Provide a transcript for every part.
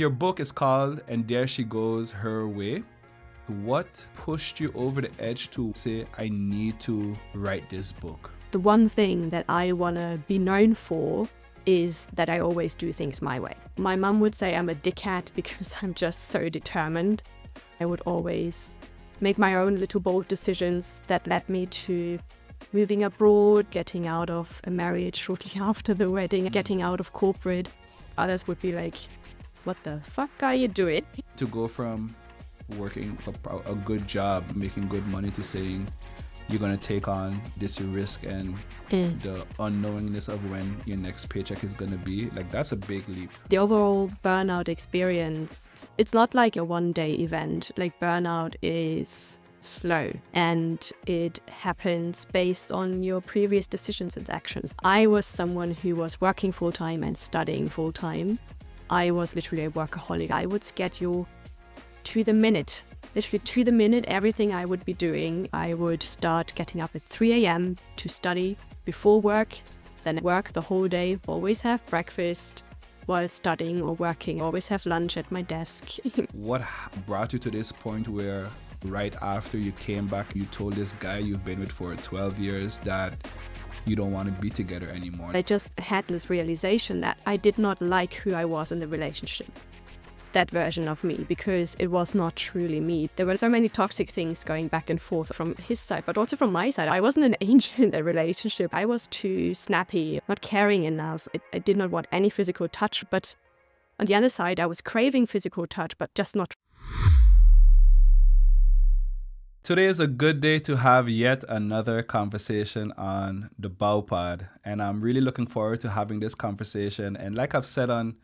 Your book is called And There She Goes Her Way. What pushed you over the edge to say, I need to write this book? The one thing that I want to be known for is that I always do things my way. My mum would say I'm a dickhead because I'm just so determined. I would always make my own little bold decisions that led me to moving abroad, getting out of a marriage shortly after the wedding, getting out of corporate. Others would be like, what the fuck are you doing? To go from working a good job, making good money, to saying you're going to take on this risk and the unknowingness of when your next paycheck is going to be, like, that's a big leap. The overall burnout experience, it's not like a one-day event. Like, burnout is slow and it happens based on your previous decisions and actions. I was someone who was working full-time and studying full-time. I was literally a workaholic. I would schedule to the minute, literally to the minute, everything I would be doing. I would start getting up at 3 a.m. to study before work, then work the whole day, always have breakfast while studying or working, always have lunch at my desk. What brought you to this point where right after you came back, you told this guy you've been with for 12 years that you don't want to be together anymore? I just had this realization that I did not like who I was in the relationship. That version of me, because it was not truly me. There were so many toxic things going back and forth from his side, but also from my side. I wasn't an angel in the relationship. I was too snappy, not caring enough. I did not want any physical touch, but on the other side, I was craving physical touch, but just not. Today is a good day to have yet another conversation on the BOWpod, and I'm really looking forward to having this conversation. And like I've said on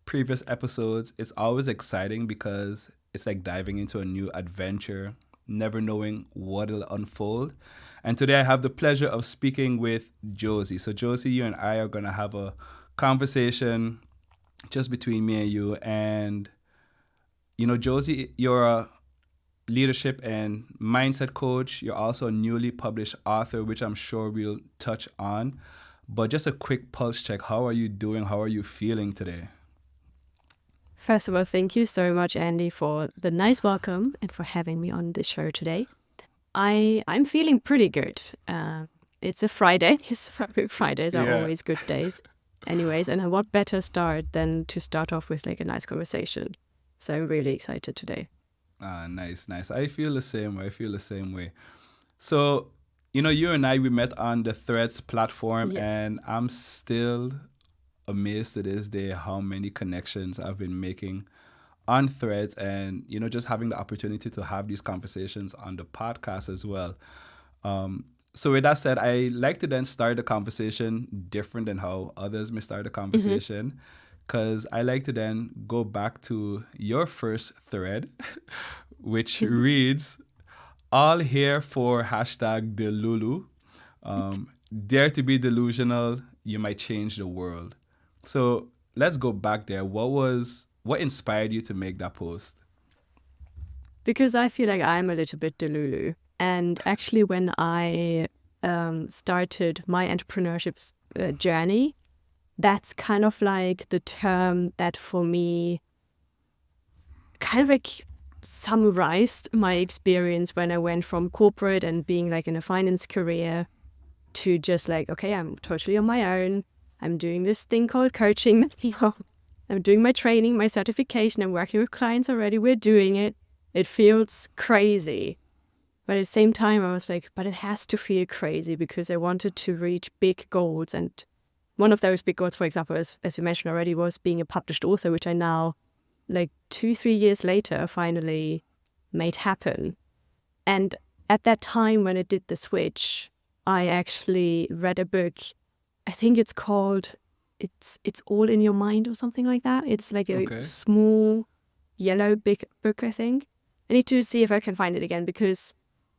previous episodes, it's always exciting because it's like diving into a new adventure, never knowing what will unfold. And today I have the pleasure of speaking with Josie. So Josie, you and I are going to have a conversation just between me and you. And, you know, Josie, you're a leadership and mindset coach. You're also a newly published author, which I'm sure we'll touch on. But just a quick pulse check. How are you doing? How are you feeling today? First of all, thank you so much, Andy, for the nice welcome and for having me on this show today. I'm feeling pretty good. It's a Friday. Fridays are always good days. Anyways, and what better start than to start off with like a nice conversation. So I'm really excited today. Nice. I feel the same way. So, you know, you and I, we met on the Threads platform, and I'm still amazed to this day how many connections I've been making on Threads, and, you know, just having the opportunity to have these conversations on the podcast as well. So with that said, I like to then start the conversation different than how others may start the conversation, because I like to then go back to your first thread, which reads, all here for hashtag Delulu. Dare to be delusional, you might change the world. So let's go back there. What inspired you to make that post? Because I feel like I'm a little bit Delulu. And actually, when I started my entrepreneurship journey, that's kind of like the term that for me kind of like summarized my experience when I went from corporate and being like in a finance career to just like, okay, I'm totally on my own. I'm doing this thing called coaching. I'm doing my training, my certification. I'm working with clients already. We're doing it. It feels crazy. But at the same time, I was like, but it has to feel crazy because I wanted to reach big goals. And one of those big goals, for example, as you mentioned already, was being a published author, which I now, like 2-3 years later, finally made happen. And at that time when I did the switch, I actually read a book. I think it's called It's All in Your Mind or something like that. It's like a small yellow big book, I think. I need to see if I can find it again, because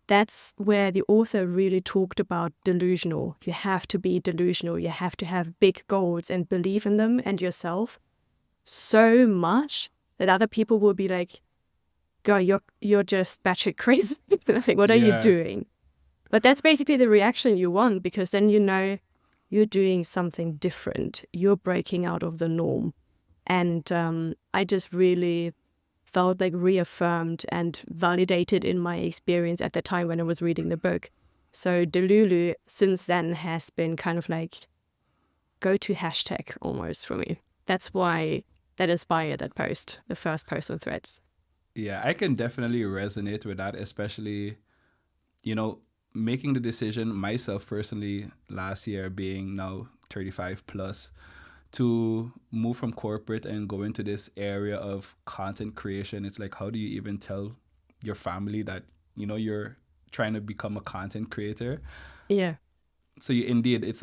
that's where the author really talked about delusional. You have to be delusional. You have to have big goals and believe in them and yourself so much that other people will be like, girl, you're just batshit crazy. Like, what are you doing? But that's basically the reaction you want, because then you know you're doing something different. You're breaking out of the norm. And I just really felt like reaffirmed and validated in my experience at the time when I was reading the book. So Delulu since then has been kind of like go-to hashtag almost for me. That's why that inspired that post, the first post on Threads. Yeah, I can definitely resonate with that, especially, making the decision myself personally last year, being now 35 plus, to move from corporate and go into this area of content creation. It's like, how do you even tell your family that, you're trying to become a content creator? Yeah. So indeed, it's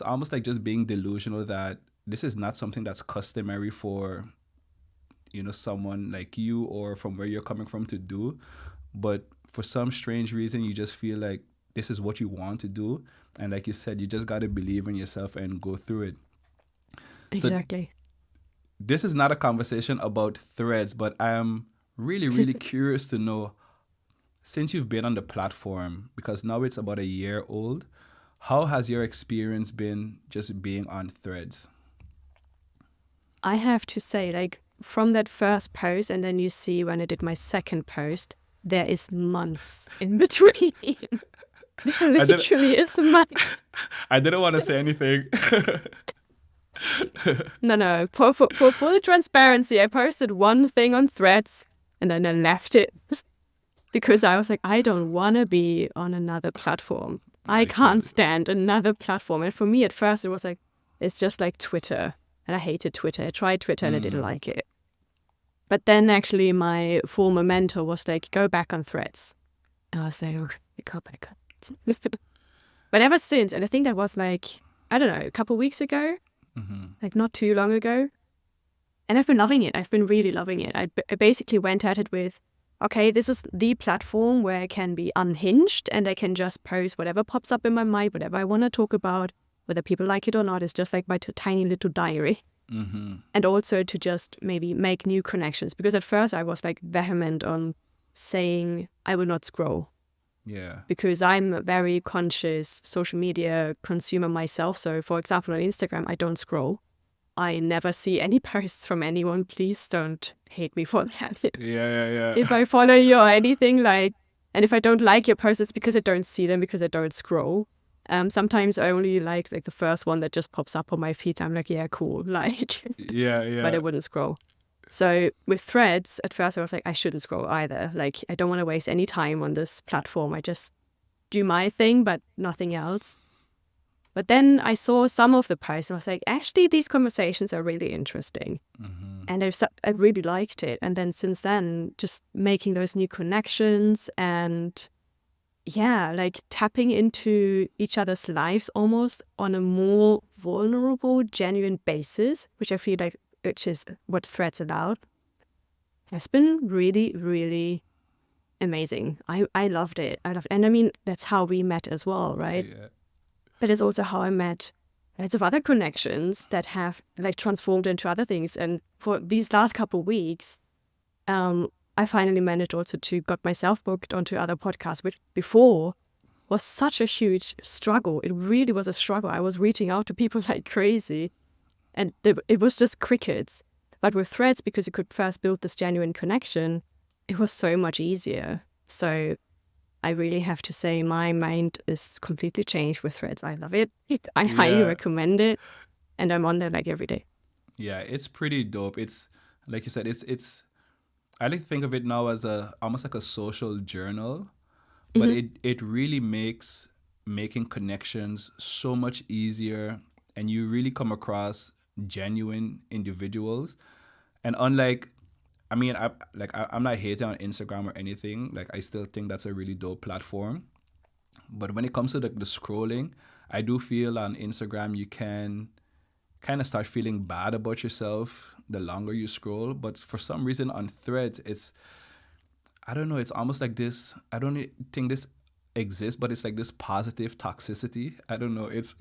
almost like just being delusional that this is not something that's customary for, someone like you or from where you're coming from to do. But for some strange reason, you just feel like this is what you want to do. And like you said, you just got to believe in yourself and go through it. Exactly. So this is not a conversation about Threads, but I am really, really curious to know, since you've been on the platform, because now it's about a year old, how has your experience been just being on Threads? I have to say, like, from that first post, and then you see when I did my second post, there is months in between. There literally is months. I didn't want to say anything. No. For full transparency, I posted one thing on Threads, and then I left it because I was like, I don't want to be on another platform. I can't stand another platform. And for me, at first, it was like, it's just like Twitter. And I hated Twitter. I tried Twitter and I didn't like it. But then actually my former mentor was like, go back on Threads. And I was like, okay, go back on Threads. But ever since, and I think that was like, I don't know, a couple of weeks ago, like not too long ago. And I've been loving it. I've been really loving it. I basically went at it with, okay, this is the platform where I can be unhinged and I can just post whatever pops up in my mind, whatever I want to talk about, whether people like it or not. It's just like my tiny little diary. And also to just maybe make new connections. Because at first I was like vehement on saying I will not scroll. Yeah. Because I'm a very conscious social media consumer myself. So for example, on Instagram, I don't scroll. I never see any posts from anyone. Please don't hate me for that. Yeah. If I follow you or anything, like, and if I don't like your posts, it's because I don't see them, because I don't scroll. Sometimes I only like the first one that just pops up on my feed. I'm like, yeah, cool. Like, yeah. But I wouldn't scroll. So with Threads, at first I was like, I shouldn't scroll either. Like, I don't want to waste any time on this platform. I just do my thing, but nothing else. But then I saw some of the posts and I was like, actually, these conversations are really interesting. And I really liked it. And then since then, just making those new connections and yeah, like tapping into each other's lives almost on a more vulnerable, genuine basis, which I feel like, which is what Threads allowed, has been really, really amazing. I loved it. And I mean, that's how we met as well, right? Yeah. But it's also how I met lots of other connections that have like transformed into other things. And for these last couple of weeks, I finally managed also to got myself booked onto other podcasts, which before was such a huge struggle. It really was a struggle. I was reaching out to people like crazy and it was just crickets. But with Threads, because you could first build this genuine connection, it was so much easier. So I really have to say my mind is completely changed with Threads. I love it. I highly recommend it. And I'm on there like every day. Yeah, it's pretty dope. It's like you said, it's I like to think of it now as almost like a social journal, but it really makes making connections so much easier, and you really come across genuine individuals. And unlike, I mean, I'm not hating on Instagram or anything. Like, I still think that's a really dope platform. But when it comes to the scrolling, I do feel on Instagram you can kind of start feeling bad about yourself the longer you scroll. But for some reason on Threads, I don't know, it's almost like this. I don't think this exists, but it's like this positive toxicity. I don't know. It's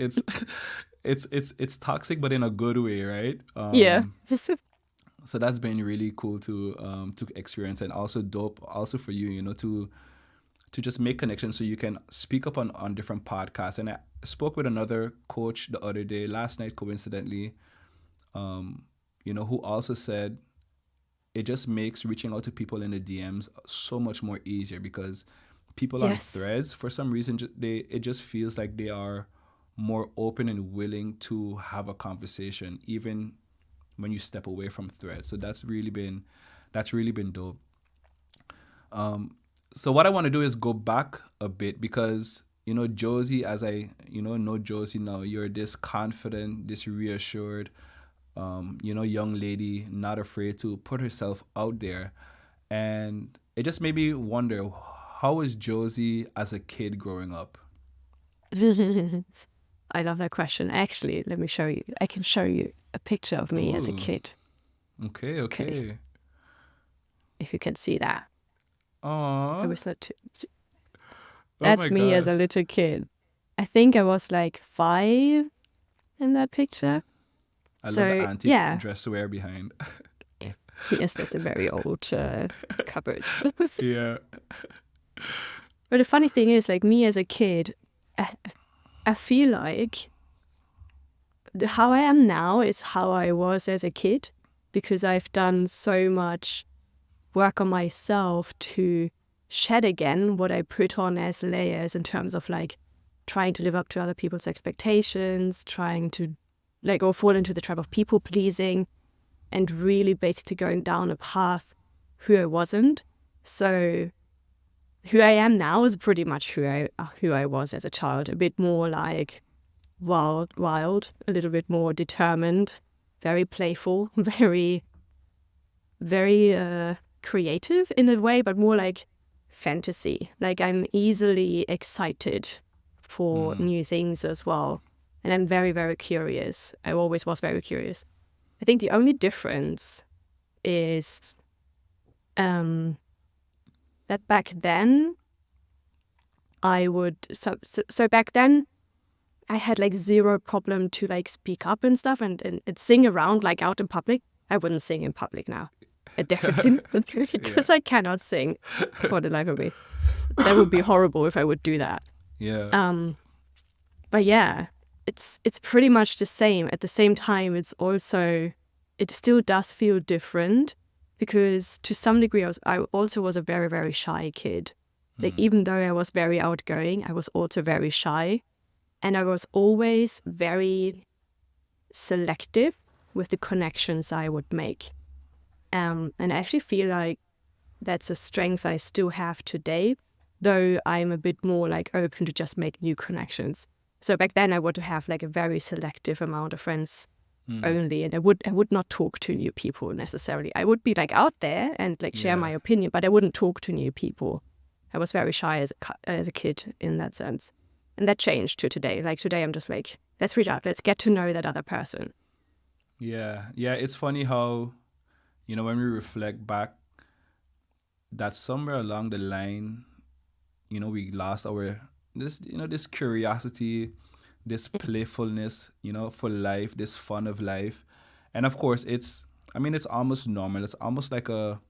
it's toxic, but in a good way, right? Yeah. So that's been really cool to experience, and also dope also for you, to just make connections so you can speak up on different podcasts. And I spoke with another coach the other day, last night, coincidentally, who also said it just makes reaching out to people in the DMs so much more easier because people on Yes. threads, for some reason, it just feels like they are more open and willing to have a conversation, even when you step away from threads. So that's really been dope. So what I want to do is go back a bit because Josie, as I know Josie now, you're this confident, this reassured, young lady, not afraid to put herself out there, and it just made me wonder, how was Josie as a kid growing up? I love that question. Actually, let me show you. I can show you a picture of me as a Ooh, kid. okay, Okay, okay. if you can see that. I Aw, was not too. oh my That's me as a gosh. little kid. I think I was like 5 in that picture. I love the So antique yeah, dress wear behind. yes, that's a very old cupboard. Yeah. But the funny thing is, like me as a kid, I feel like how I am now is how I was as a kid because I've done so much work on myself to shed again what I put on as layers in terms of like trying to live up to other people's expectations, trying to like or fall into the trap of people pleasing and really basically going down a path who I wasn't. So who I am now is pretty much who I was as a child, a bit more like wild, a little bit more determined, very playful, very creative in a way, but more like fantasy. Like I'm easily excited for Mm. new things as well. And I'm very, very curious. I always was very curious. I think the only difference is that back then I would so back then I had like zero problem to like speak up and stuff and sing around like out in public. I wouldn't sing in public now. I definitely Yeah. because I cannot sing for the life of me. That would be horrible if I would do that. Yeah. But yeah, it's pretty much the same. At the same time, it still does feel different because to some degree I also was a very, very shy kid. Like even though I was very outgoing, I was also very shy. And I was always very selective with the connections I would make. And I actually feel like that's a strength I still have today, though I'm a bit more like open to just make new connections. So back then I would have like a very selective amount of friends only, and I would not talk to new people necessarily. I would be like out there and like share my Yeah. opinion, but I wouldn't talk to new people. I was very shy as a kid in that sense. And that changed to today. Like today, I'm just like, let's reach out. Let's get to know that other person. Yeah. Yeah. It's funny how, when we reflect back, that somewhere along the line, we lost this curiosity, this playfulness, for life, this fun of life. And of course, it's almost normal. It's almost like a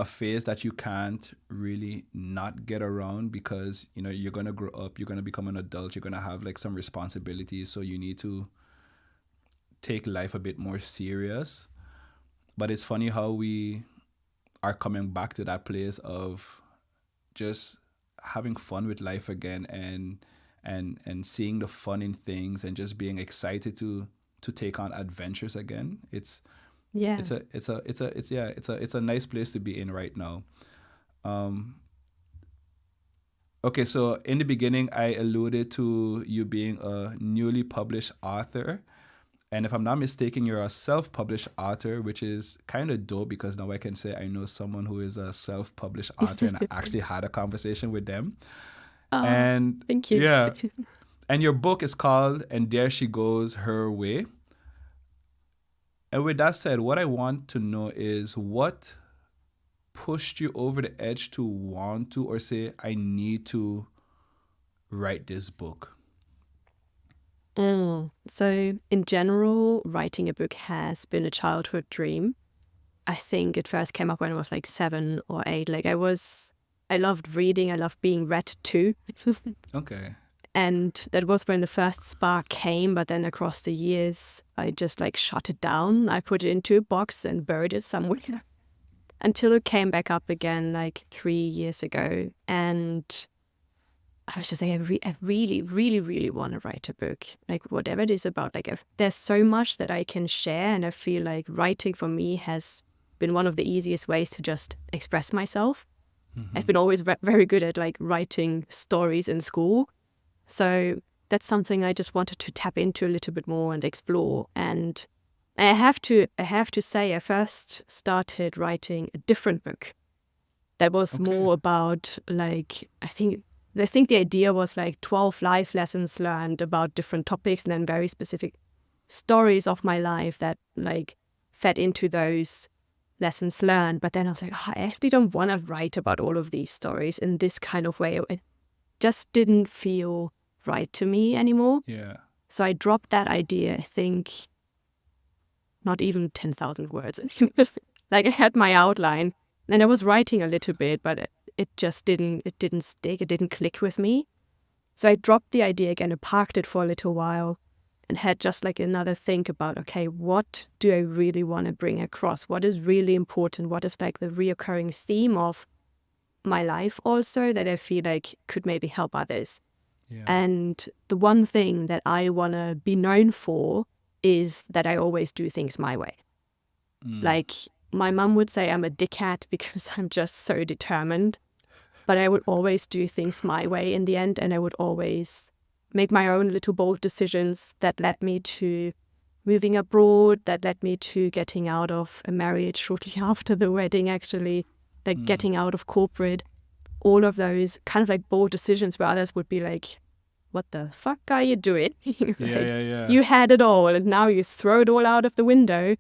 phase that you can't really not get around because you're going to grow up, you're going to become an adult, you're going to have like some responsibilities, so you need to take life a bit more serious. But it's funny how we are coming back to that place of just having fun with life again, and seeing the fun in things and just being excited to take on adventures again. Yeah. It's a nice place to be in right now. Okay, so in the beginning, I alluded to you being a newly published author. And if I'm not mistaken, you're a self published author, which is kind of dope because now I can say I know someone who is a self published author and I actually had a conversation with them. Oh, And thank you. yeah, and your book is called And There She Goes Her Way. And with that said, what I want to know is what pushed you over the edge to want to or say, I need to write this book? So, in general, writing a book has been a childhood dream. I think it first came up when I was like 7 or 8. Like I loved reading. I loved being read to. Okay. And that was when the first spark came, but then across the years, I just like shut it down. I put it into a box and buried it somewhere until it came back up again like 3 years ago. And I was just like, I really, really, really want to write a book, like whatever it is about. Like there's so much that I can share, and I feel like writing for me has been one of the easiest ways to just express myself. I've been always very good at like writing stories in school. So that's something I just wanted to tap into a little bit more and explore. And I have to say, I first started writing a different book that was more about like, I think the idea was like 12 life lessons learned about different topics, and then very specific stories of my life that like fed into those lessons learned. But then I was like, I actually don't want to write about all of these stories in this kind of way. It just didn't feel right to me anymore. Yeah. So I dropped that idea, I think, not even 10,000 words. Like I had my outline and I was writing a little bit, but it just didn't stick. It didn't click with me. So I dropped the idea again and parked it for a little while and had just like another think about, okay, what do I really want to bring across? What is really important? What is like the reoccurring theme of my life also that I feel like could maybe help others? Yeah. And the one thing that I want to be known for is that I always do things my way. Like my mom would say I'm a dickhead because I'm just so determined, but I would always do things my way in the end, and I would always make my own little bold decisions that led me to moving abroad, that led me to getting out of a marriage shortly after the wedding, actually, like getting out of corporate. All of those kind of like bold decisions where others would be like, what the fuck are you doing? Like, Yeah. You had it all and now you throw it all out of the window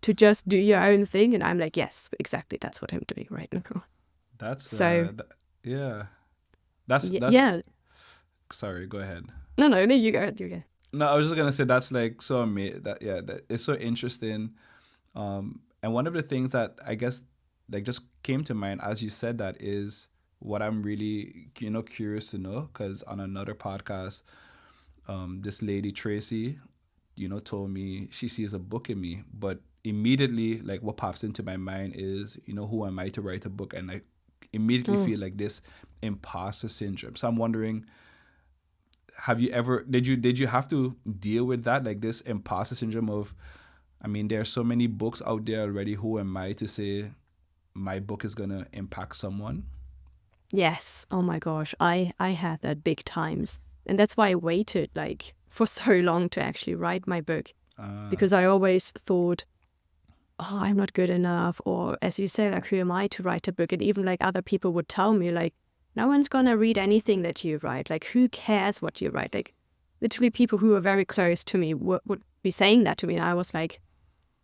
to just do your own thing. And I'm like, yes, exactly. That's what I'm doing right now. That's so. Yeah. That's Yeah. Sorry, go ahead. No, you go ahead. You go. No, I was just gonna say that's like so amazing. That it's so interesting. And one of the things that I guess like just came to mind as you said that is what I'm really curious to know, because on another podcast, this lady Tracy, told me she sees a book in me, but immediately like what pops into my mind is who am I to write a book, and I immediately feel like this imposter syndrome. So I'm wondering, did you have to deal with that, like this imposter syndrome of, I mean, there are so many books out there already. Who am I to say my book is gonna impact someone? Yes. Oh my gosh. I had that big times. And that's why I waited like for so long to actually write my book. Because I always thought, oh, I'm not good enough. Or as you say, like, who am I to write a book? And even like other people would tell me like, no one's going to read anything that you write. Like, who cares what you write? Like, literally people who were very close to me would be saying that to me. And I was like,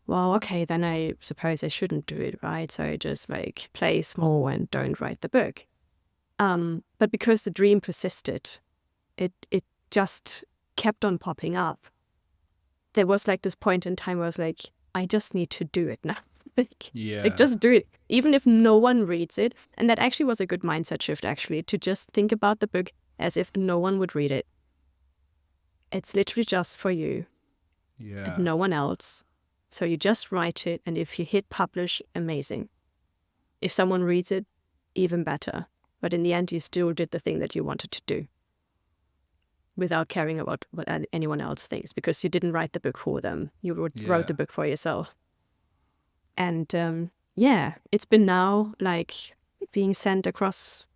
well, okay, then I suppose I shouldn't do it, right? So I just like play small and don't write the book. But because the dream persisted, it just kept on popping up. There was like this point in time where I was like, I just need to do it now. Like just do it, even if no one reads it. And that actually was a good mindset shift, actually, to just think about the book as if no one would read it. It's literally just for you and no one else. So you just write it, and if you hit publish, amazing. If someone reads it, even better. But in the end, you still did the thing that you wanted to do without caring about what anyone else thinks, because you didn't write the book for them. You wrote the book for yourself. And it's been now like being sent across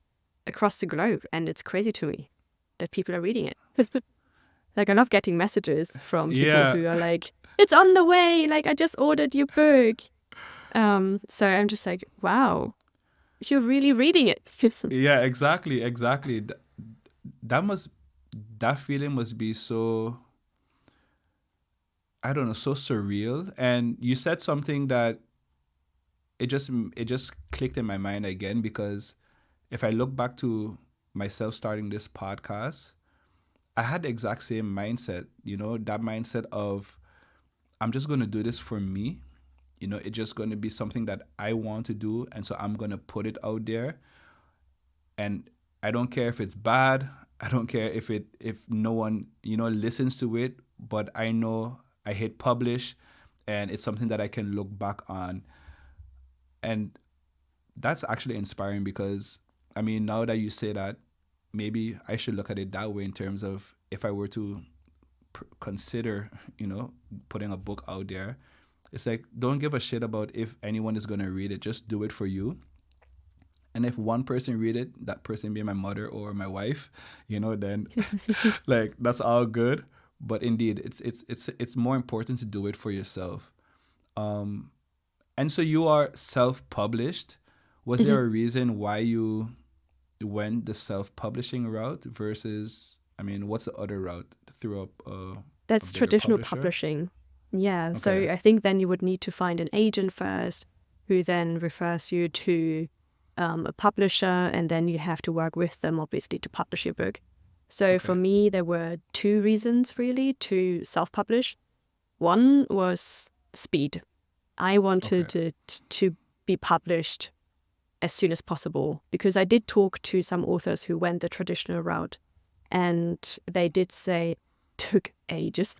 the globe, and it's crazy to me that people are reading it. Like, I love getting messages from people who are like, it's on the way, like I just ordered your book. So I'm just like, wow, you're really reading it. Yeah, exactly. That feeling must be so, I don't know, so surreal. And you said something that it just clicked in my mind again, because if I look back to myself starting this podcast, I had the exact same mindset, that mindset of, I'm just going to do this for me. It's just going to be something that I want to do. And so I'm going to put it out there. And I don't care if it's bad. I don't care if no one, listens to it, but I know I hit publish and it's something that I can look back on. And that's actually inspiring because, I mean, now that you say that, maybe I should look at it that way in terms of if I were to consider, putting a book out there. It's like, don't give a shit about if anyone is going to read it. Just do it for you. And if one person read it, that person being my mother or my wife, then like that's all good. But indeed, it's more important to do it for yourself. And so you are self-published. Was there a reason why you went the self-publishing route versus, I mean, what's the other route through That's a bigger traditional publisher? publishing. Yeah. So Okay. I think then you would need to find an agent first, who then refers you to a publisher, and then you have to work with them, obviously, to publish your book. So for Okay. me, there were two reasons really to self-publish. One was speed. I wanted Okay. it to be published as soon as possible because I did talk to some authors who went the traditional route, and they did say it took ages.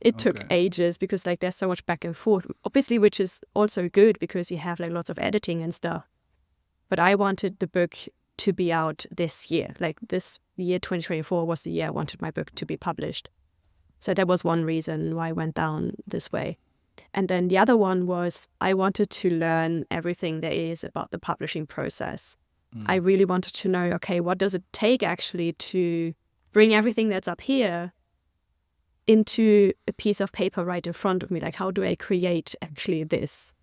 It took Okay. ages because like there's so much back and forth, obviously, which is also good because you have like lots of editing and stuff. But I wanted the book to be out this year. Like this year, 2024 was the year I wanted my book to be published. So that was one reason why I went down this way. And then the other one was I wanted to learn everything there is about the publishing process. I really wanted to know, okay, what does it take actually to bring everything that's up here into a piece of paper right in front of me? Like, how do I create actually this?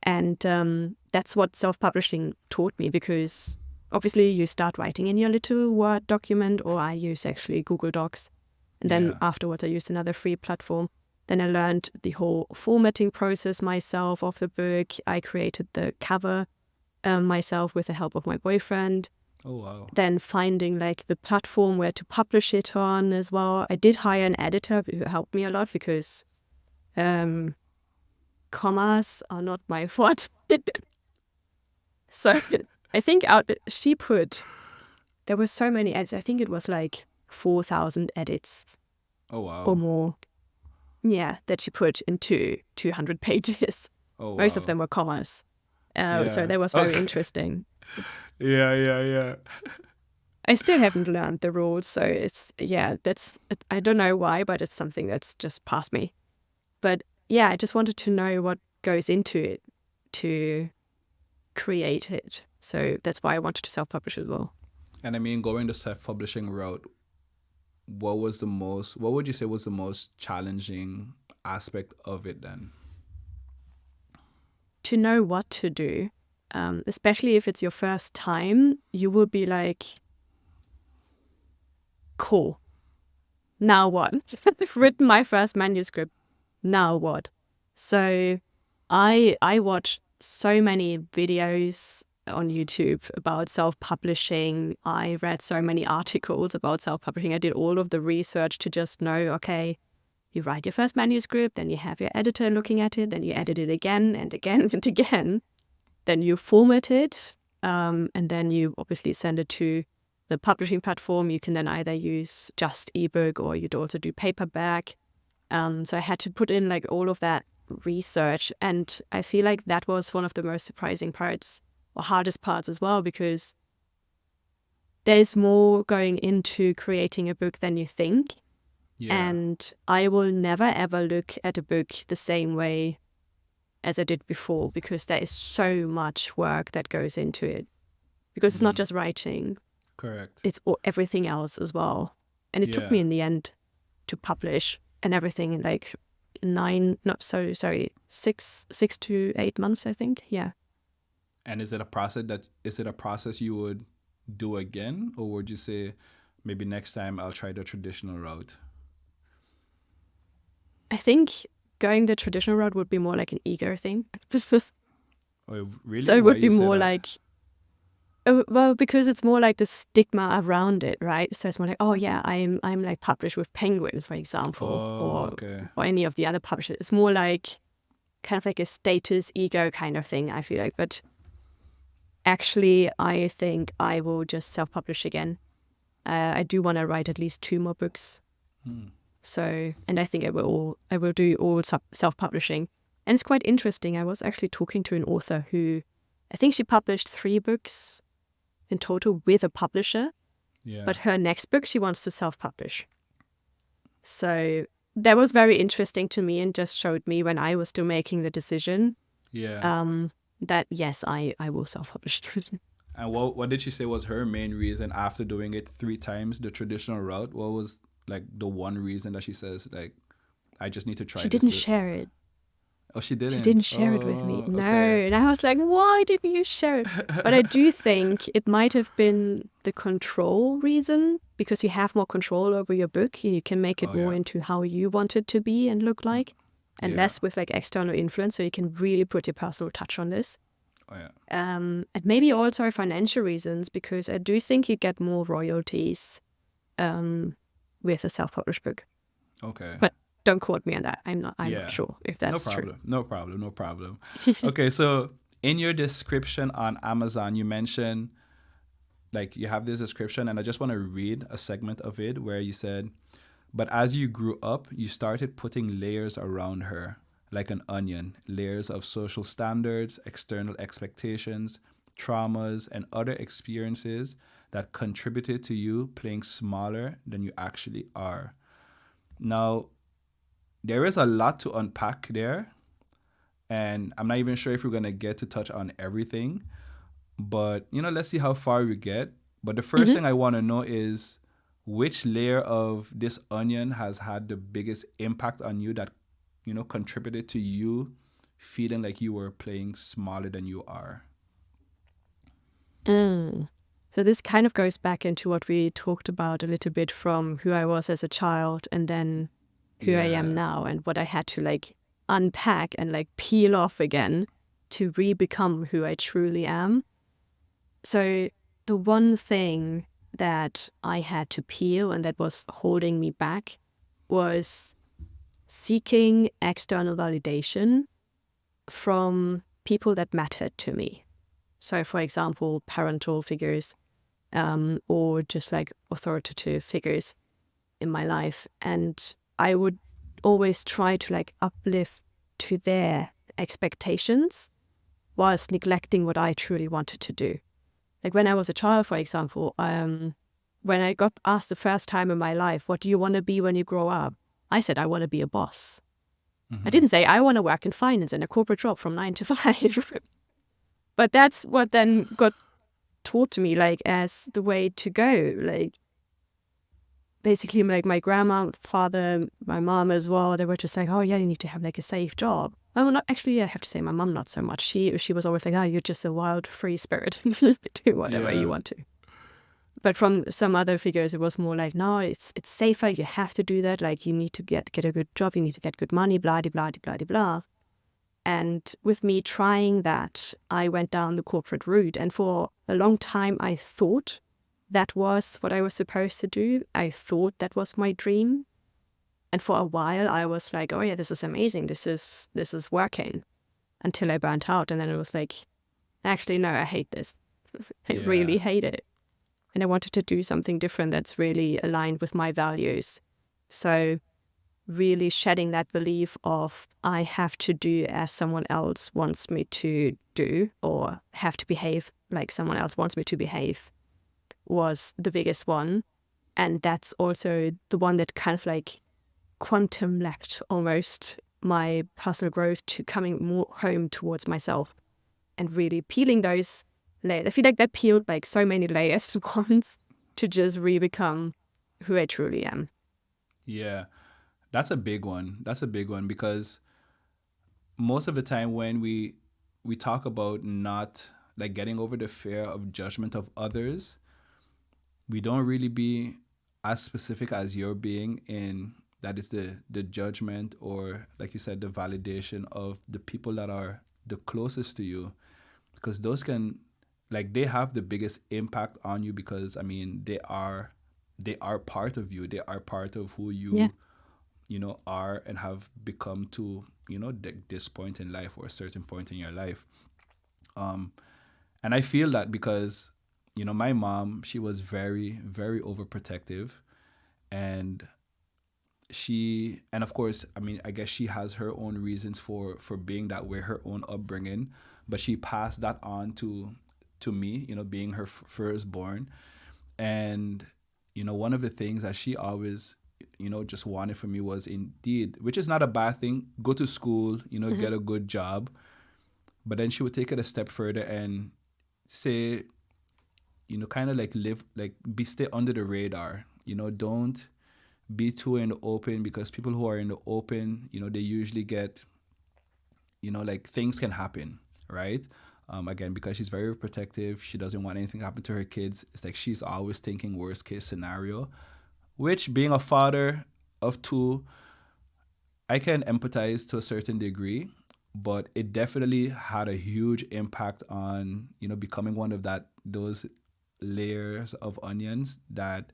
And that's what self-publishing taught me, because obviously you start writing in your little Word document, or I use actually Google Docs. And then afterwards I used another free platform. Then I learned the whole formatting process myself of the book. I created the cover myself with the help of my boyfriend. Oh, wow. Then finding like the platform where to publish it on as well. I did hire an editor who helped me a lot because commas are not my forte. So I think there were so many edits. I think it was like 4,000 edits Oh, wow. or more. Yeah, that she put into 200 pages. Oh, wow. Most of them were commas. So that was very interesting. Yeah. I still haven't learned the rules, so I don't know why, but it's something that's just past me. But yeah, I just wanted to know what goes into it to create it. So that's why I wanted to self-publish as well. And I mean, going the self-publishing route, what would you say was the most challenging aspect of it then? To know what to do, especially if it's your first time, you will be like, cool, now what? I've written my first manuscript, now what? So I watched so many videos on YouTube about self-publishing. I read so many articles about self-publishing. I did all of the research to just know, okay, you write your first manuscript, then you have your editor looking at it, then you edit it again and again and again. Then you format it, and then you obviously send it to the publishing platform. You can then either use just ebook or you'd also do paperback. So I had to put in like all of that research, and I feel like that was one of the most surprising parts or hardest parts as well, because there's more going into creating a book than you think. Yeah. And I will never ever look at a book the same way as I did before, because there is so much work that goes into it. Because it's not just writing. Correct. It's everything else as well. And it took me in the end to publish and everything in like 6 to 8 months, I think. Yeah. And is it a process you would do again, or would you say maybe next time I'll try the traditional route? I think going the traditional route would be more like an ego thing. Oh, really? So it Why would be you say more that? like, well, because it's more like the stigma around it, right? So it's more like, oh yeah, I'm like published with Penguin, for example, or any of the other publishers. It's more like kind of like a status ego kind of thing, I feel like. But actually, I think I will just self-publish again. I do want to write at least 2 more books. So, and I think I will do all self-publishing. And it's quite interesting. I was actually talking to an author who, I think she published 3 books in total with a publisher. Yeah. But her next book, she wants to self-publish. So that was very interesting to me and just showed me when I was still making the decision that, yes, I will self-publish. And what did she say was her main reason after doing it 3 times the traditional route? What was like the one reason that she says, like, I just need to try She this? didn't share it. Oh, she didn't? She didn't share it with me. No. Okay. And I was like, why didn't you share it? But I do think it might have been the control reason, because you have more control over your book. You can make it more into how you want it to be and look like, and less with like external influence. So you can really put your personal touch on this. Oh, yeah. And maybe also financial reasons, because I do think you get more royalties with a self-published book. Okay. But don't quote me on that. I'm not sure if that's true. No problem. Okay, so in your description on Amazon, you mentioned, like, you have this description, and I just want to read a segment of it where you said, but as you grew up, you started putting layers around her, like an onion, layers of social standards, external expectations, traumas, and other experiences that contributed to you playing smaller than you actually are. Now, there is a lot to unpack there, and I'm not even sure if we're going to get to touch on everything, but, let's see how far we get. But the first thing I want to know is, which layer of this onion has had the biggest impact on you that, contributed to you feeling like you were playing smaller than you are? So this kind of goes back into what we talked about a little bit, from who I was as a child and then who I am now, and what I had to like unpack and like peel off again to re-become who I truly am. So the one thing that I had to peel and that was holding me back was seeking external validation from people that mattered to me. So, for example, parental figures, or just like authoritative figures in my life. And I would always try to like uplift to their expectations whilst neglecting what I truly wanted to do. Like when I was a child, for example, when I got asked the first time in my life, what do you want to be when you grow up? I said, I want to be a boss. I didn't say I want to work in finance in a corporate job from 9 to 5. But that's what then got taught to me, like, as the way to go. Like, basically, like, my grandma, father, my mom as well, they were just like, oh, yeah, you need to have, like, a safe job. Oh, not actually, I have to say my mom not so much. She was always like, oh, you're just a wild, free spirit. Do whatever you want to. But from some other figures, it was more like, no, it's safer. You have to do that. Like, you need to get a good job. You need to get good money, blah, de, blah, de, blah, de, blah. And with me trying that, I went down the corporate route. And for a long time, I thought that was what I was supposed to do. I thought that was my dream. And for a while, I was like, oh, yeah, this is amazing. This is working, until I burnt out. And then it was like, actually, no, I hate this. I really hate it. And I wanted to do something different that's really aligned with my values. So really shedding that belief of I have to do as someone else wants me to do, or have to behave like someone else wants me to behave, was the biggest one. And that's also the one that kind of like quantum leapt almost my personal growth to coming more home towards myself and really peeling those layers. I feel like that peeled like so many layers at once to just re-become who I truly am. Yeah. That's a big one. Because most of the time when we talk about not like getting over the fear of judgment of others, we don't really be as specific as you're being in that is the judgment, or like you said, the validation of the people that are the closest to you, because those can, like, they have the biggest impact on you, because I mean they are part of you. They are part of who you are and have become to, this point in life, or a certain point in your life. And I feel that because, my mom, she was very, very overprotective. And and of course, I mean, I guess she has her own reasons for being that way, her own upbringing, but she passed that on to me, being her firstborn. And one of the things that she always just wanted for me was, indeed, which is not a bad thing, go to school, get a good job. But then she would take it a step further and say, kind of like live, like stay under the radar, don't be too in the open, because people who are in the open, they usually get, like things can happen, right? Again, because she's very protective, she doesn't want anything to happen to her kids. It's like she's always thinking worst case scenario, which, being a father of two, I can empathize to a certain degree, but it definitely had a huge impact on, becoming one of those layers of onions that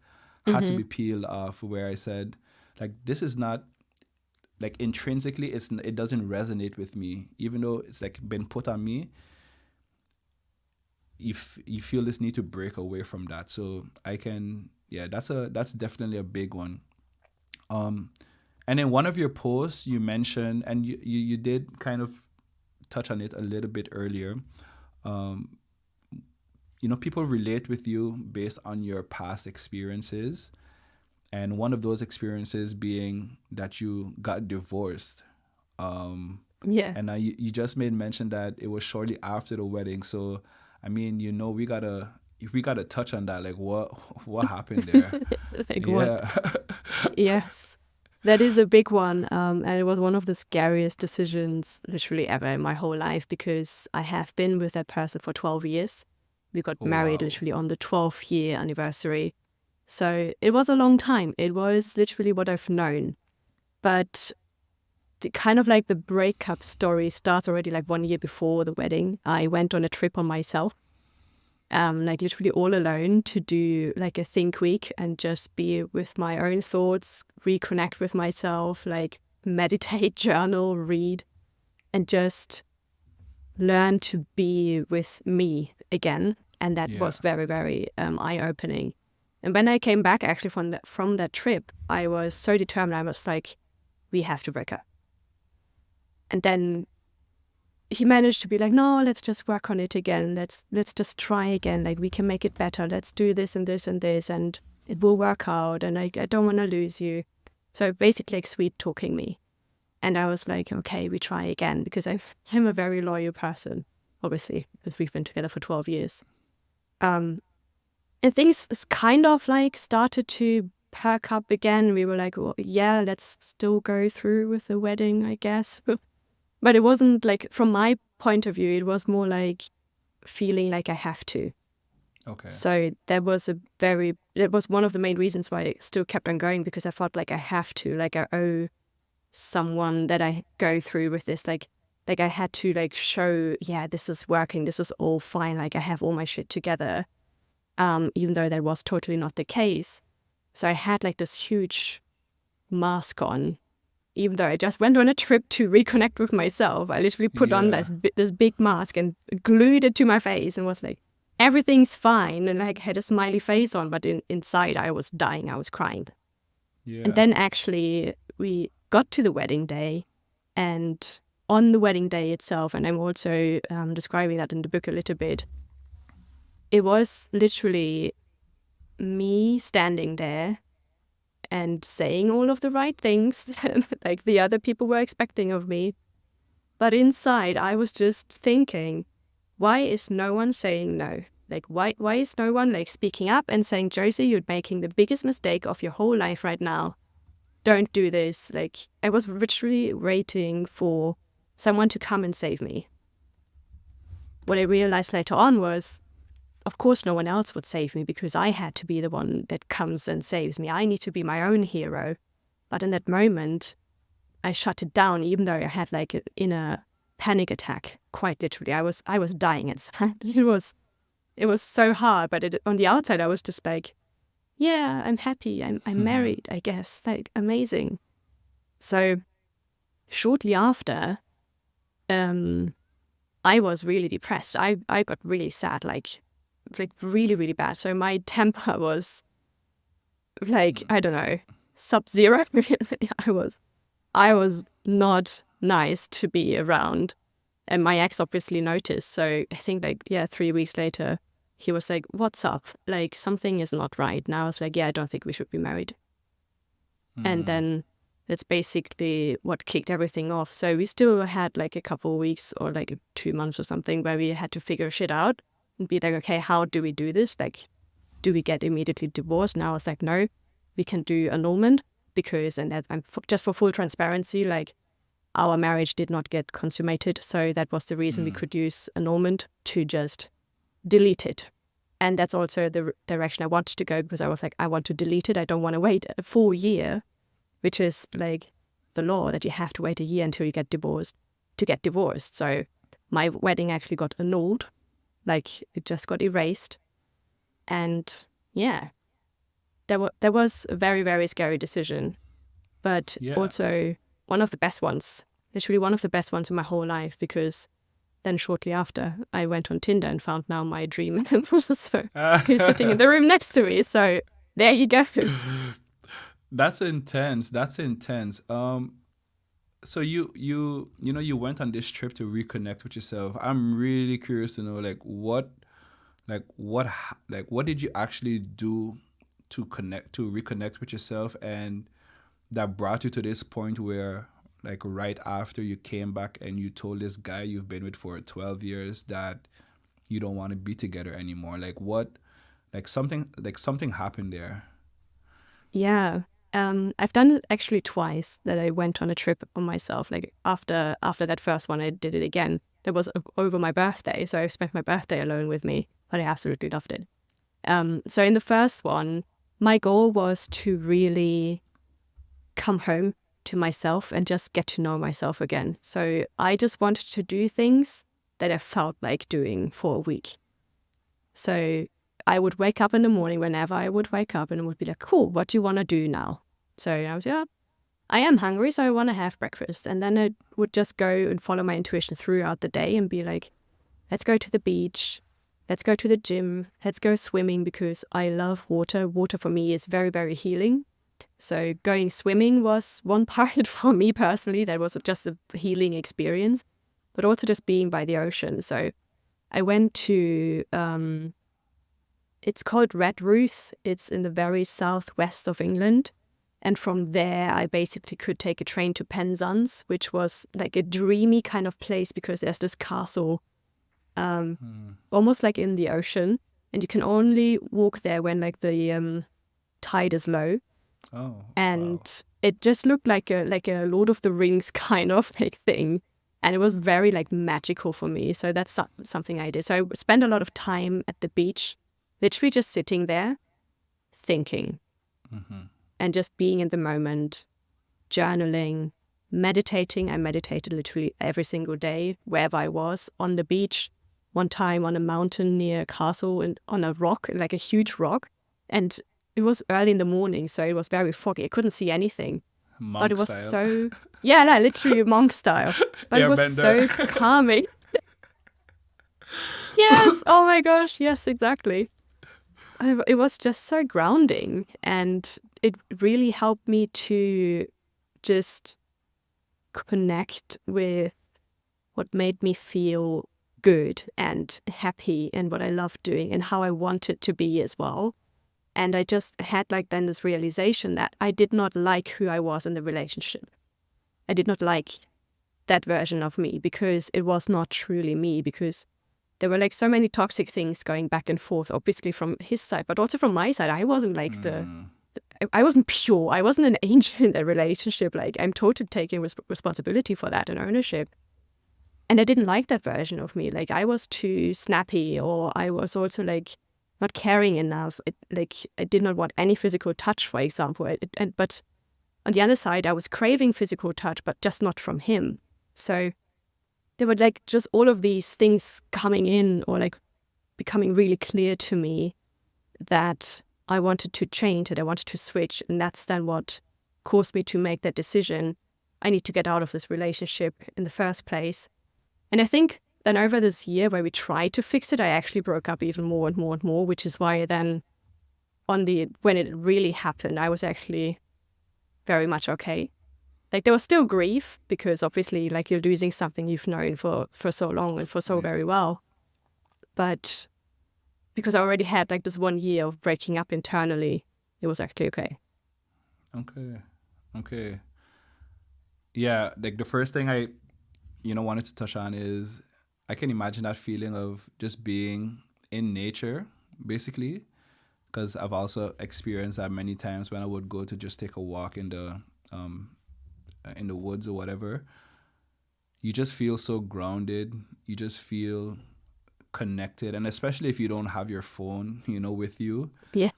had to be peeled off, where I said, like, this is not, like, intrinsically, it doesn't resonate with me, even though it's like been put on me. If you feel this need to break away from that, so I can, yeah, that's definitely a big one. And in one of your posts, you mentioned, and you did kind of touch on it a little bit earlier. People relate with you based on your past experiences. And one of those experiences being that you got divorced. Yeah. And you just made mention that it was shortly after the wedding. So, I mean, we gotta touch on that. Like, what happened there? Like, Yeah. what? Yes. That is a big one. And it was one of the scariest decisions literally ever in my whole life, because I have been with that person for 12 years. We got Oh, married wow. literally on the 12th year anniversary. So it was a long time. It was literally what I've known. But kind of like the breakup story starts already like 1 year before the wedding. I went on a trip on myself, like literally all alone, to do like a think week and just be with my own thoughts, reconnect with myself, like meditate, journal, read, and just learn to be with me again. And that Yeah. was very, very eye-opening. And when I came back actually from that trip, I was so determined. I was like, we have to break up. And then he managed to be like, no, let's just work on it again. Let's just try again. Like, we can make it better. Let's do this and this and this, and it will work out. And I don't want to lose you. So basically, like, sweet talking me. And I was like, okay, we try again, because I'm a very loyal person, obviously, because we've been together for 12 years. And things kind of like started to perk up again. We were like, well, yeah, let's still go through with the wedding, I guess. But it wasn't like, from my point of view, it was more like feeling like I have to. Okay. So that was one of the main reasons why I still kept on going, because I felt like I have to, like I owe someone that I go through with this, like I had to like show, yeah, this is working, this is all fine, like I have all my shit together, even though that was totally not the case. So I had like this huge mask on, even though I just went on a trip to reconnect with myself. I literally put on this big mask and glued it to my face and was like, everything's fine, and like had a smiley face on, but inside I was dying, I was crying. Yeah. And then actually we got to the wedding day, and on the wedding day itself, and I'm also describing that in the book a little bit, it was literally me standing there and saying all of the right things like the other people were expecting of me. But inside I was just thinking, why is no one saying no? Like, why is no one like speaking up and saying, Josie, you're making the biggest mistake of your whole life right now. Don't do this. Like, I was literally waiting for someone to come and save me. What I realized later on was, of course, no one else would save me, because I had to be the one that comes and saves me. I need to be my own hero. But in that moment, I shut it down, even though I had like an inner panic attack. Quite literally, I was dying inside. It was so hard. But on the outside, I was just like, yeah, I'm happy. I'm married, I guess. Like, amazing. So shortly after, I was really depressed. I got really sad. Like, like really, really bad. So my temper was like, I don't know, sub-zero. I was not nice to be around. And my ex obviously noticed. So I think 3 weeks later, he was like, what's up? Like, something is not right. And I was like, yeah, I don't think we should be married. And then that's basically what kicked everything off. So we still had like a couple of weeks or like 2 months or something where we had to figure shit out and be like, okay, how do we do this? Like, do we get immediately divorced? And I was like, no, we can do annulment because, and that just for full transparency, like our marriage did not get consummated. So that was the reason we could use annulment to just delete it. And that's also the direction I wanted to go because I was like, I want to delete it. I don't want to wait a full year, which is like the law that you have to wait a year until you get divorced to get divorced. So my wedding actually got annulled, like it just got erased. And yeah, that was a very, very scary decision, but also one of the best ones, literally one of the best ones in my whole life, because then shortly after I went on Tinder and found now my dream so he's sitting in the room next to me. So there you go. That's intense. So you went on this trip to reconnect with yourself. I'm really curious to know what did you actually do to reconnect with yourself, and that brought you to this point where like right after you came back and you told this guy you've been with for 12 years that you don't want to be together anymore. Something happened there. Yeah. I've done it actually twice, that I went on a trip on myself. Like after that first one, I did it again. That was over my birthday. So I spent my birthday alone with me, but I absolutely loved it. So in the first one, my goal was to really come home to myself and just get to know myself again. So I just wanted to do things that I felt like doing for a week. So I would wake up in the morning whenever I would wake up and it would be like, cool, what do you want to do now? So I was I am hungry, so I want to have breakfast. And then I would just go and follow my intuition throughout the day and be like, let's go to the beach, let's go to the gym, let's go swimming, because I love water. Water for me is very, very healing. So going swimming was one part for me personally. That was just a healing experience, but also just being by the ocean. So I went to, it's called Red Ruth. It's in the very southwest of England. And from there, I basically could take a train to Penzance, which was like a dreamy kind of place because there's this castle almost like in the ocean. And you can only walk there when like the tide is low. Oh, and wow. It just looked like a Lord of the Rings kind of like thing, and it was very like magical for me. So that's something I did. So I spent a lot of time at the beach, literally just sitting there, thinking, and just being in the moment, journaling, meditating. I meditated literally every single day wherever I was, on the beach, one time on a mountain near a castle, and on a rock, like a huge rock, and it was early in the morning, so it was very foggy. I couldn't see anything. Monk but it was style. so... Yeah, no, literally monk style. But it was so calming. Yes, oh my gosh, yes, exactly. It was just so grounding, and it really helped me to just connect with what made me feel good and happy and what I loved doing and how I wanted to be as well. And I just had like then this realization that I did not like who I was in the relationship. I did not like that version of me because it was not truly me, because there were like so many toxic things going back and forth, obviously from his side, but also from my side. I wasn't like I wasn't pure. I wasn't an angel in that relationship. Like I'm totally taking responsibility for that and ownership. And I didn't like that version of me. Like I was too snappy, or I was also like not caring enough. I did not want any physical touch, for example. But on the other side, I was craving physical touch, but just not from him. So there were like just all of these things coming in, or like becoming really clear to me that I wanted to change, that I wanted to switch. And that's then what caused me to make that decision. I need to get out of this relationship in the first place. And I think then over this year where we tried to fix it, I actually broke up even more and more and more, which is why then when it really happened, I was actually very much okay. Like there was still grief because obviously like you're losing something you've known for so long and for so very well. But because I already had like this 1 year of breaking up internally, it was actually okay. Okay. Yeah, like the first thing I, wanted to touch on is I can imagine that feeling of just being in nature, basically, because I've also experienced that many times when I would go to just take a walk in the woods or whatever. You just feel so grounded. You just feel connected, and especially if you don't have your phone, with you, Yeah.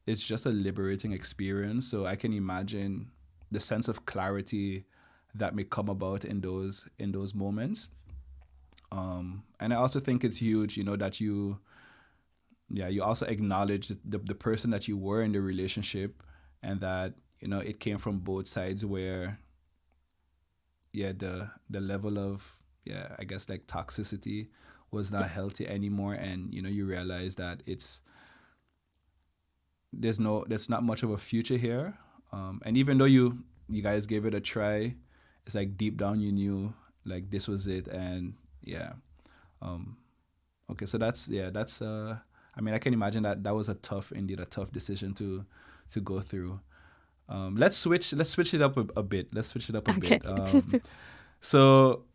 it's just a liberating experience. So I can imagine the sense of clarity that may come about in those moments. And I also think it's huge, that you also acknowledge the person that you were in the relationship, and that it came from both sides, where the level of I guess like toxicity was not healthy anymore, and you realize that there's not much of a future here, and even though you guys gave it a try, it's like deep down you knew like this was it. And okay, so that's I mean, I can imagine that was a tough decision to go through. Let's switch it up a bit. Okay. So,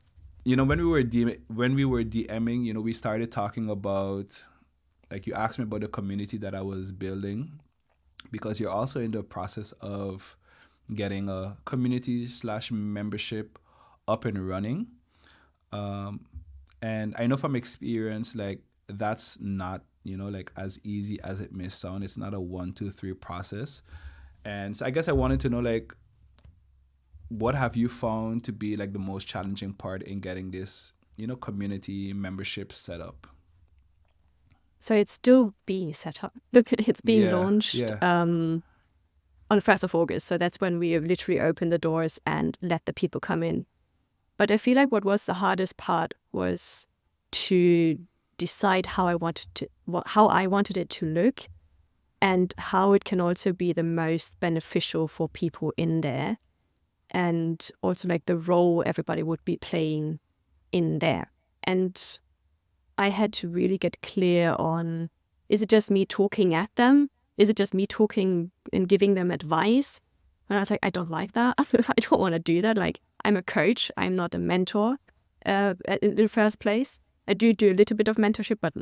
when we were DMing, we started talking about, like, you asked me about the community that I was building, because you're also in the process of getting a community/membership up and running. And I know from experience, like, that's not, like, as easy as it may sound. It's not a 1, 2, 3 process. And so I guess I wanted to know, like, what have you found to be like the most challenging part in getting this, community membership set up? So it's still being set up. It's being launched on the 1st of August. So that's when we literally open the doors and let the people come in. But I feel like what was the hardest part was to decide how I wanted it to look, and how it can also be the most beneficial for people in there, and also like the role everybody would be playing in there. And I had to really get clear on, is it just me talking at them? Is it just me talking and giving them advice? And I was like, I don't like that. I don't want to do that. Like, I'm a coach. I'm not a mentor in the first place. I do a little bit of mentorship, but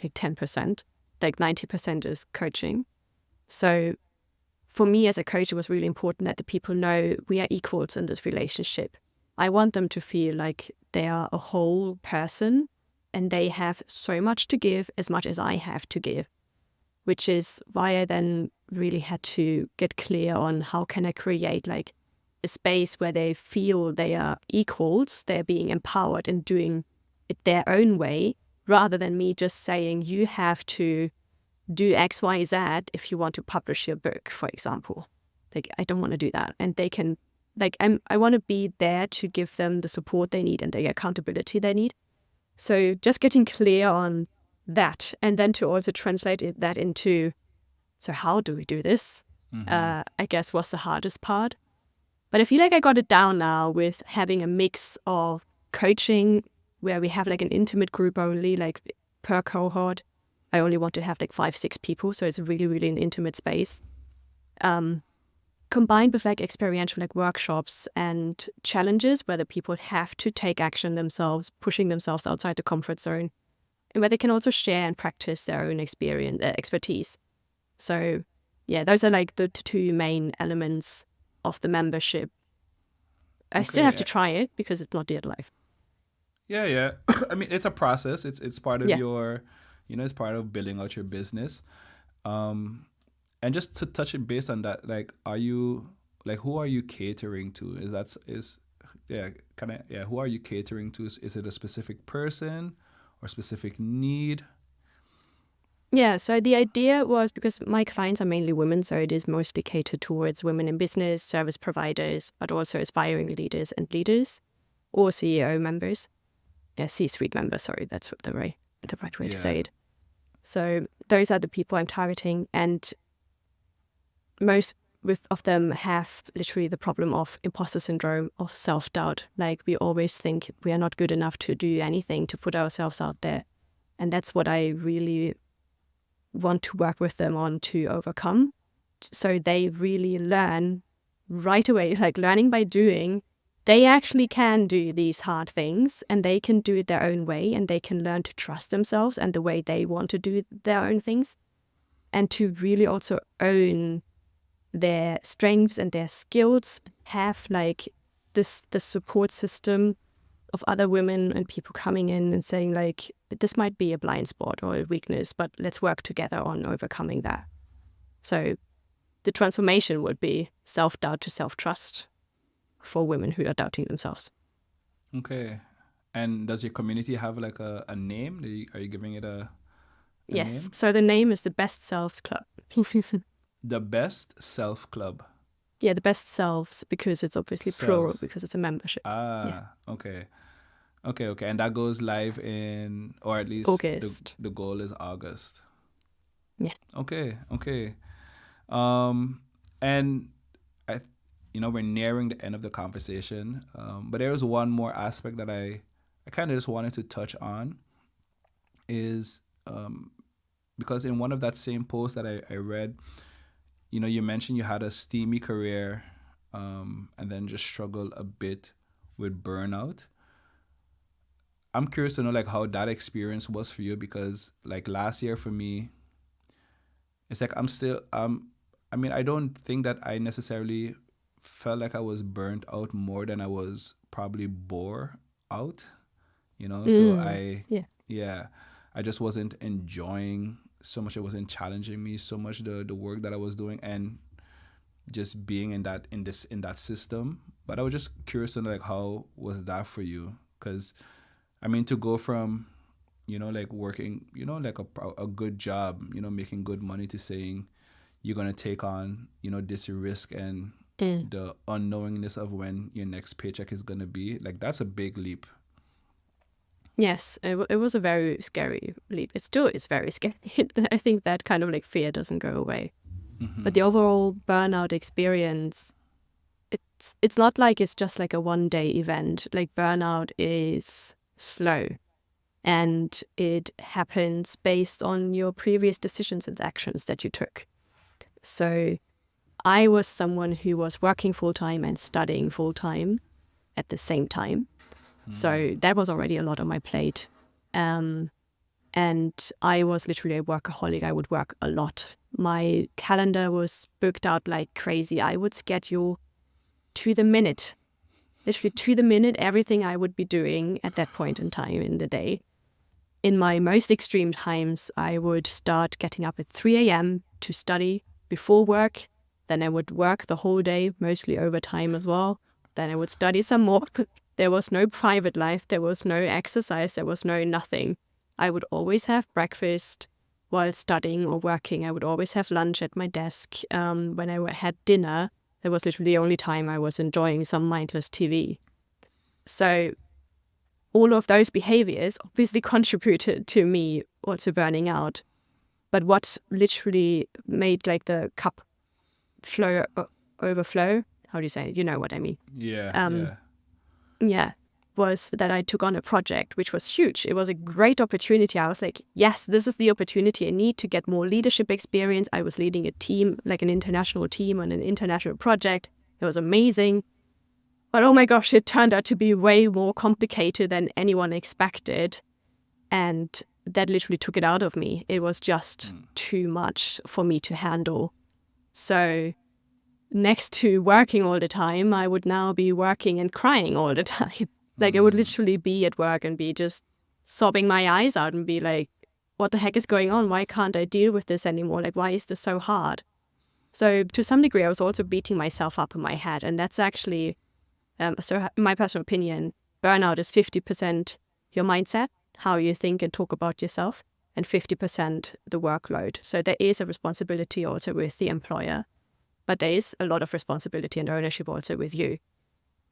like 10%, like 90% is coaching. So for me as a coach, it was really important that the people know we are equals in this relationship. I want them to feel like they are a whole person and they have so much to give, as much as I have to give, which is why I then really had to get clear on how can I create like a space where they feel they are equals, they're being empowered and doing it their own way, rather than me just saying you have to do X, Y, Z if you want to publish your book, for example. Like, I don't want to do that. And they can, like, I want to be there to give them the support they need and the accountability they need. So just getting clear on that, and then to also translate that into, so how do we do this? I guess was the hardest part. But I feel like I got it down now with having a mix of coaching where we have like an intimate group only, like per cohort. I only want to have like 5, 6 people. So it's really, really an intimate space. Combined with like experiential like workshops and challenges where the people have to take action themselves, pushing themselves outside the comfort zone, and where they can also share and practice their own expertise. So yeah, those are like the 2 main elements of the membership. I still have to try it because it's not yet live. Yeah. I mean, it's a process. It's part of your, it's part of building out your business. And just to touch it based on that, like, who are you catering to? Who are you catering to? Is it a specific person or specific need? Yeah, so the idea was, because my clients are mainly women, so it is mostly catered towards women in business, service providers, but also aspiring leaders and leaders or CEO members. C-suite members. Sorry, that's what the right way to say it. So those are the people I'm targeting, and most of them have literally the problem of imposter syndrome, of self-doubt. Like, we always think we are not good enough to do anything, to put ourselves out there. And that's what I really want to work with them on to overcome. So they really learn right away, like learning by doing. They actually can do these hard things, and they can do it their own way, and they can learn to trust themselves and the way they want to do their own things, and to really also own their strengths and their skills, have like the support system of other women and people coming in and saying like, this might be a blind spot or a weakness, but let's work together on overcoming that. So the transformation would be self-doubt to self-trust for women who are doubting themselves. Okay. And does your community have like a name? Are you giving it a yes. name? So the name is the Best Selves Club. The Best Self Club. Yeah, the Best Selves, because it's obviously plural, because it's a membership. Okay. And that goes live in, or at least August. The goal is August. Yeah. Okay. And we're nearing the end of the conversation, but there was one more aspect that I kind of just wanted to touch on, is because in one of that same post that I read, you mentioned you had a steamy career, and then just struggled a bit with burnout. I'm curious to know like how that experience was for you, because like last year for me, it's like I'm still I don't think that I necessarily felt like I was burnt out more than I was probably bore out, so I just wasn't enjoying so much. It wasn't challenging me so much, the work that I was doing, and just being in that system. But I was just curious to know like, how was that for you? Because to go from like working like a good job, making good money, to saying you're gonna take on this risk and the unknowingness of when your next paycheck is gonna be, like, that's a big leap. Yes, it was a very scary leap. It still is very scary. I think that kind of like fear doesn't go away. Mm-hmm. But the overall burnout experience, it's not like it's just like a one-day event. Like, burnout is slow, and it happens based on your previous decisions and actions that you took. So I was someone who was working full-time and studying full-time at the same time. So that was already a lot on my plate. And I was literally a workaholic. I would work a lot. My calendar was booked out like crazy. I would schedule to the minute, literally to the minute, everything I would be doing at that point in time in the day. In my most extreme times, I would start getting up at 3 a.m. to study before work. Then I would work the whole day, mostly overtime as well. Then I would study some more. There was no private life. There was no exercise. There was no nothing. I would always have breakfast while studying or working. I would always have lunch at my desk. When I had dinner, that was literally the only time I was enjoying some mindless TV. So all of those behaviors obviously contributed to me also burning out. But what literally made like the cup overflow, how do you say it? You know what I mean? Yeah, was that I took on a project which was huge. It was a great opportunity. I was like, yes, this is the opportunity. I need to get more leadership experience. I was leading a team, like an international team on an international project. It was amazing. But oh my gosh, it turned out to be way more complicated than anyone expected. And that literally took it out of me. It was just too much for me to handle. So next to working all the time, I would now be working and crying all the time. Like, I would literally be at work and be just sobbing my eyes out and be like, what the heck is going on? Why can't I deal with this anymore? Like, why is this so hard? So to some degree, I was also beating myself up in my head. And that's actually, so in my personal opinion, burnout is 50% your mindset, how you think and talk about yourself, and 50% the workload. So there is a responsibility also with the employer. But there is a lot of responsibility and ownership also with you.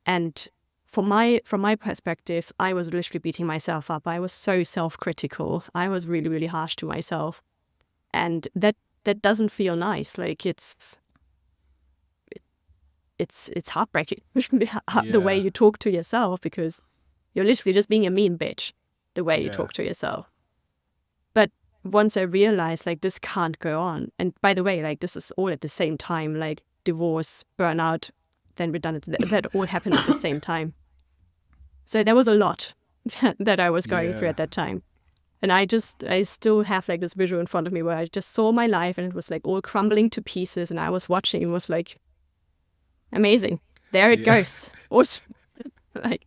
And from my perspective, I was literally beating myself up. I was so self-critical. I was really, really harsh to myself. And that doesn't feel nice. Like it's heartbreaking the way Yeah. you talk to yourself, because you're literally just being a mean bitch the way you Yeah. talk to yourself. But once I realized like this can't go on, and by the way, like this is all at the same time, like divorce, burnout, then redundancy, that all happened at the same time. So there was a lot that I was going through Yeah. at that time. And I still have like this visual in front of me where I just saw my life and it was like all crumbling to pieces, and I was watching. It was like amazing. There it Yeah. goes. Awesome. Like,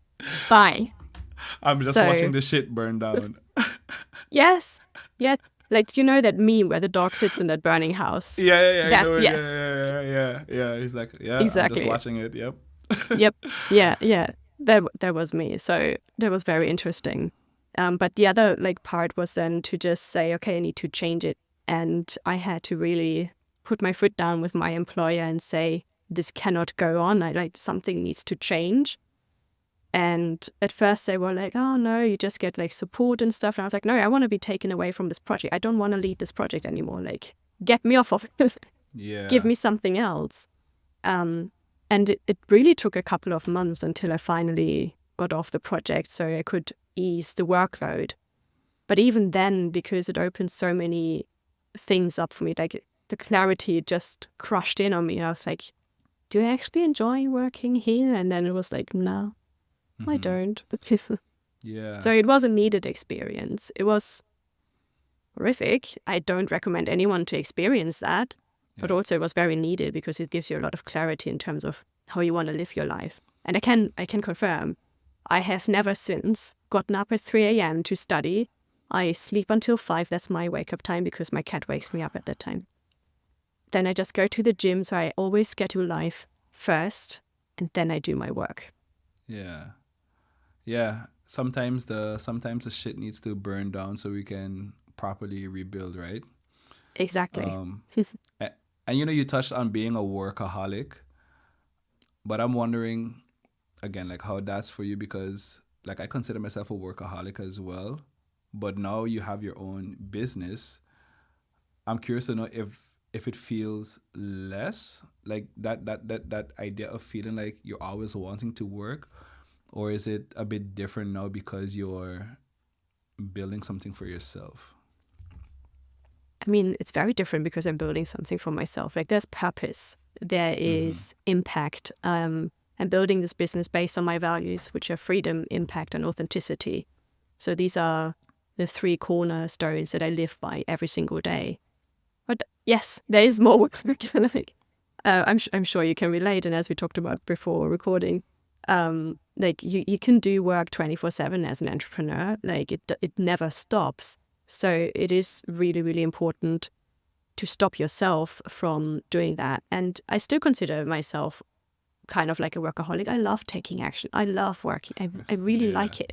bye. I'm just So watching the shit burn down. yes, yeah. Like, you know that meme where the dog sits in that burning house? Yeah, I That, know it. yes, Yeah. He's like, yeah, I'm just exactly. watching it. Yep. Yep. Yeah. That was me. So that was very interesting. But the other like part was then to just say, okay, I need to change it. And I had to really put my foot down with my employer and say, this cannot go on. Something needs to change. And at first they were like, oh no, you just get like support and stuff. And I was like, no, I want to be taken away from this project. I don't want to lead this project anymore. Like, get me off of it. Yeah. Give me something else. And it really took a couple of months until I finally got off the project so I could ease the workload. But even then, because it opened so many things up for me, like the clarity just crushed in on me. I was like, do I actually enjoy working here? And then it was like, no, I don't. Yeah. So it was a needed experience. It was horrific. I don't recommend anyone to experience that. But also it was very needed because it gives you a lot of clarity in terms of how you want to live your life. And I can confirm, I have never since gotten up at 3 a.m. to study. I sleep until 5. That's my wake-up time because my cat wakes me up at that time. Then I just go to the gym. So I always schedule life first and then I do my work. Yeah. Sometimes the shit needs to burn down so we can properly rebuild, right? Exactly. And you touched on being a workaholic, but I'm wondering again, like how that's for you, because like I consider myself a workaholic as well, but now you have your own business. I'm curious to know if it feels less like that idea of feeling like you're always wanting to work, or is it a bit different now because you're building something for yourself? I mean, it's very different because I'm building something for myself. Like there's purpose, there is impact. I'm building this business based on my values, which are freedom, impact, and authenticity. So these are the 3 cornerstones that I live by every single day. But yes, there is more work. Like, I'm sure you can relate. And as we talked about before recording, like you can do work 24/7 as an entrepreneur. Like it never stops. So it is really, really important to stop yourself from doing that. And I still consider myself kind of like a workaholic. I love taking action. I love working. I really like it.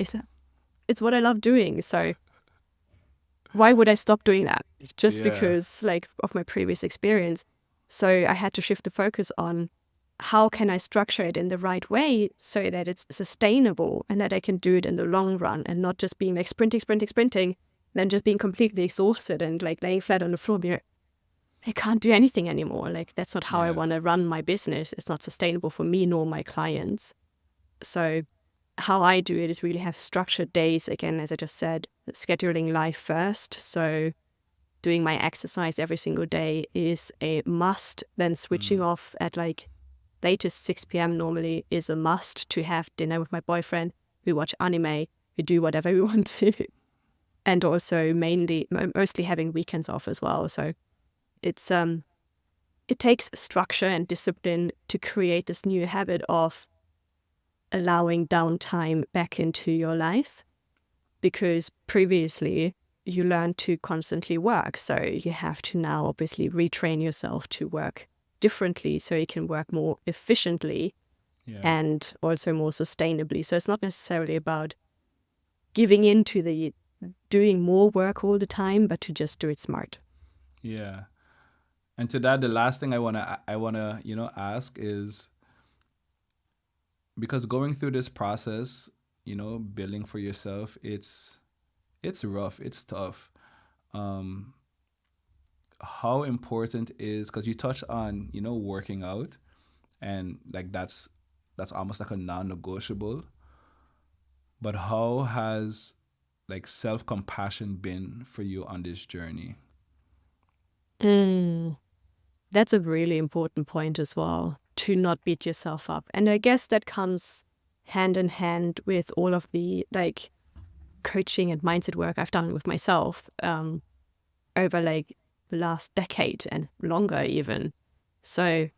It's what I love doing. So why would I stop doing that? Just because like of my previous experience. So I had to shift the focus on how can I structure it in the right way so that it's sustainable and that I can do it in the long run and not just being like sprinting, then just being completely exhausted and like laying flat on the floor, being like, I can't do anything anymore. Like that's not how I want to run my business. It's not sustainable for me nor my clients. So how I do it is really have structured days. Again, as I just said, scheduling life first. So doing my exercise every single day is a must. Then switching off at like latest 6 p.m. normally is a must. To have dinner with my boyfriend. We watch anime. We do whatever we want to. And also mostly having weekends off as well. So it's it takes structure and discipline to create this new habit of allowing downtime back into your life, because previously you learned to constantly work. So you have to now obviously retrain yourself to work differently so you can work more efficiently and also more sustainably. So it's not necessarily about giving into the doing more work all the time, but to just do it smart. Yeah. And to that, the last thing I wanna ask is, because going through this process, building for yourself, it's rough, it's tough. Um, how important is, because you touch on, working out, and like that's almost like a non-negotiable. But how has like self-compassion been for you on this journey? Mm, that's a really important point as well, to not beat yourself up. And I guess that comes hand in hand with all of the like coaching and mindset work I've done with myself over like the last decade and longer even. So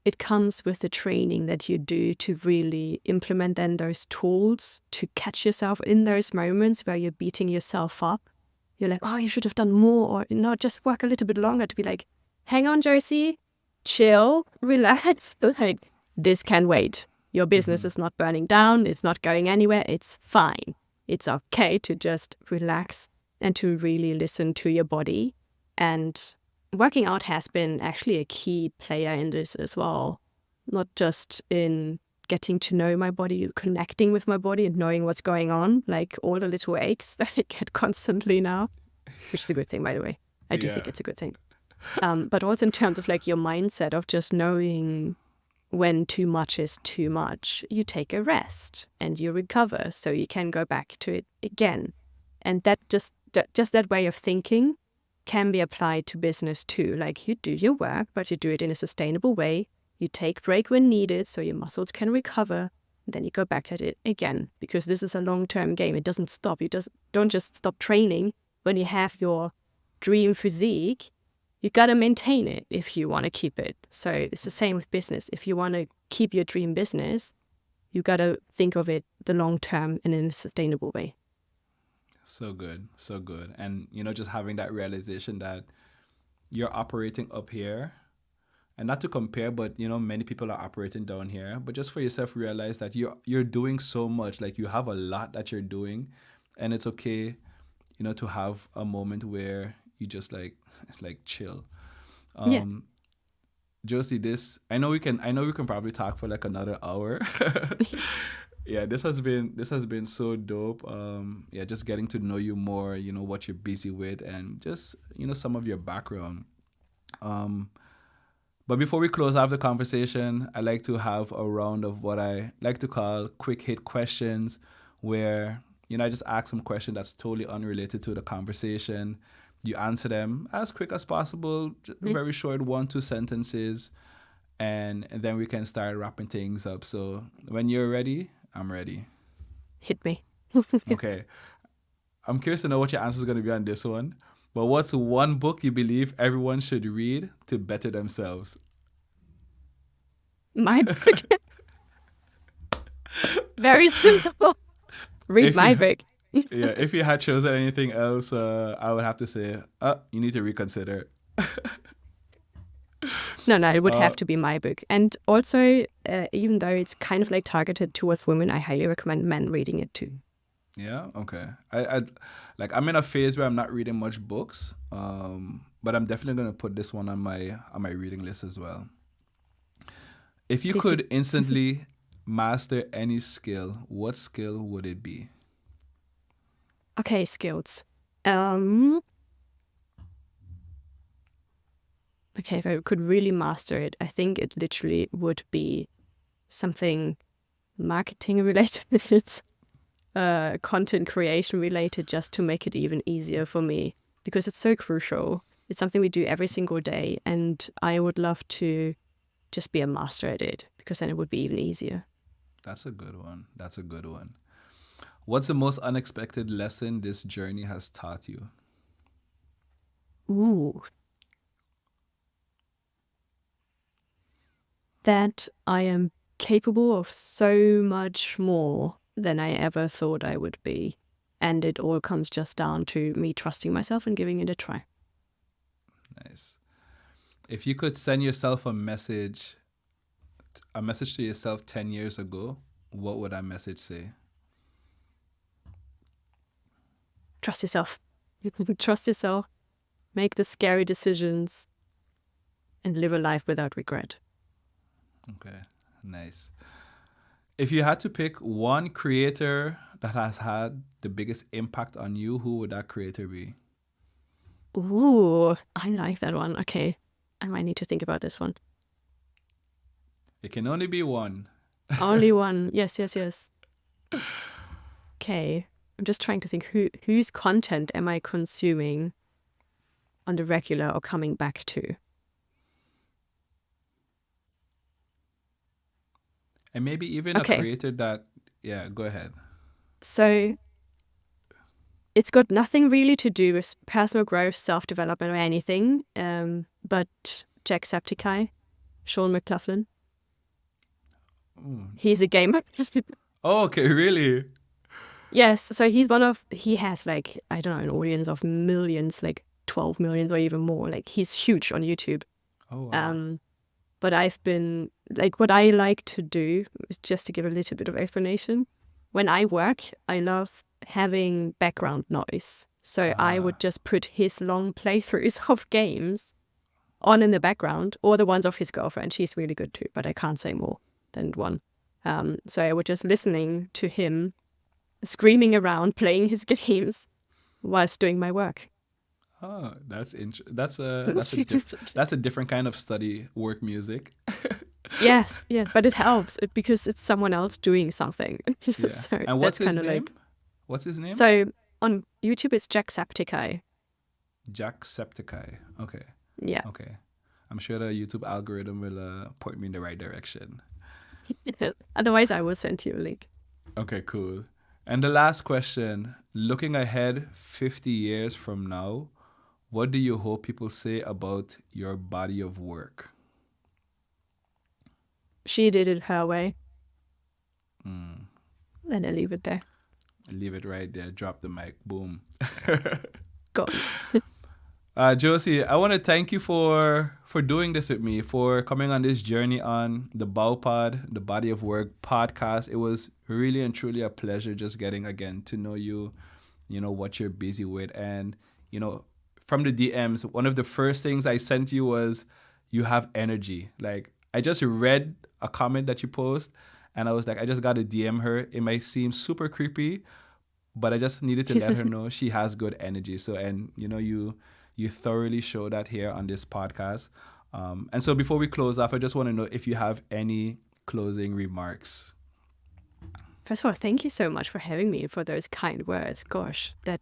it comes with the training that you do to really implement then those tools to catch yourself in those moments where you're beating yourself up. You're like, oh, you should have done more, or just work a little bit longer, to be like, hang on, Josie, chill, relax. Like, this can wait. Your business is not burning down. It's not going anywhere. It's fine. It's okay to just relax and to really listen to your body. And working out has been actually a key player in this as well, not just in getting to know my body, connecting with my body and knowing what's going on, like all the little aches that I get constantly now, which is a good thing, by the way. I do think it's a good thing. But also in terms of like your mindset of just knowing when too much is too much, you take a rest and you recover so you can go back to it again. And that just that way of thinking can be applied to business too. Like, you do your work, but you do it in a sustainable way. You take break when needed so your muscles can recover. And then you go back at it again, because this is a long-term game. It doesn't stop. You don't just stop training when you have your dream physique. You got to maintain it if you want to keep it. So it's the same with business. If you want to keep your dream business, you got to think of it the long term and in a sustainable way. So good, so good. And, just having that realization that you're operating up here, and not to compare, but, many people are operating down here, but just for yourself, realize that you're doing so much, like you have a lot that you're doing, and it's okay, to have a moment where you just like chill. Yeah. Josie, I know we can probably talk for like another hour. Yeah, this has been so dope. Just getting to know you more, what you're busy with, and just, some of your background. But before we close off the conversation, I like to have a round of what I like to call quick hit questions, where, I just ask some question that's totally unrelated to the conversation. You answer them as quick as possible, very short, 1-2 sentences, and then we can start wrapping things up. So when you're ready, I'm ready. Hit me. Okay. I'm curious to know what your answer is going to be on this one. But what's one book you believe everyone should read to better themselves? My book. Very simple. Read my book. Yeah, if you had chosen anything else, I would have to say, you need to reconsider. No, it would have to be my book. And also, even though it's kind of like targeted towards women, I highly recommend men reading it too. Yeah, okay. I'm in a phase where I'm not reading much books, but I'm definitely gonna put this one on my reading list as well. If you could instantly master any skill, what skill would it be? Okay, skills. Okay, if I could really master it, I think it literally would be something marketing related, content creation related, just to make it even easier for me, because it's so crucial. It's something we do every single day, and I would love to just be a master at it, because then it would be even easier. That's a good one. What's the most unexpected lesson this journey has taught you? Ooh. That I am capable of so much more than I ever thought I would be. And it all comes just down to me trusting myself and giving it a try. Nice. If you could send yourself a message to yourself 10 years ago, what would that message say? Trust yourself. Trust yourself. Make the scary decisions and live a life without regret. Okay, nice. If you had to pick one creator that has had the biggest impact on you, who would that creator be? Ooh, I like that one. Okay, I might need to think about this one. It can only be one. Only one. Yes, yes, yes. Okay, I'm just trying to think whose content am I consuming on the regular or coming back to? And maybe even a Okay, creator that, yeah, go ahead. so it's got nothing really to do with personal growth, self-development, or anything. But Jacksepticeye, Sean McLaughlin. He's a gamer. Oh, okay, really? Yes, so he has like, I don't know, an audience of millions, like 12 million or even more. Like he's huge on YouTube. Oh, wow. But I've been like, what I like to do is just to give a little bit of explanation. When I work, I love having background noise. So I would just put his long playthroughs of games on in the background, or the ones of his girlfriend. She's really good too, but I can't say more than one. So I would just listening to him screaming around, playing his games whilst doing my work. Oh, that's a different kind of study work music. Yes, but it helps because it's someone else doing something. Yeah. So And what's that's his kind of name? like. What's his name? So on YouTube, it's Jacksepticeye. Jacksepticeye. Okay. Yeah. Okay. I'm sure the YouTube algorithm will point me in the right direction. Otherwise, I will send you a link. Okay, cool. And the last question, looking ahead 50 years from now, what do you hope people say about your body of work? She did it her way. And I leave it there. Leave it right there. Drop the mic. Boom. Go Josie, I want to thank you for doing this with me, for coming on this journey on the BOWpod, the Body of Work podcast. It was really and truly a pleasure just getting again to know you, what you're busy with. And, from the DMs, one of the first things I sent you was, you have energy. Like, I just read a comment that you post and I was like, I just got to DM her. It might seem super creepy, but I just needed to let her know she has good energy. So, and you thoroughly show that here on this podcast. And so before we close off, I just want to know if you have any closing remarks. First of all, thank you so much for having me, for those kind words. Gosh, that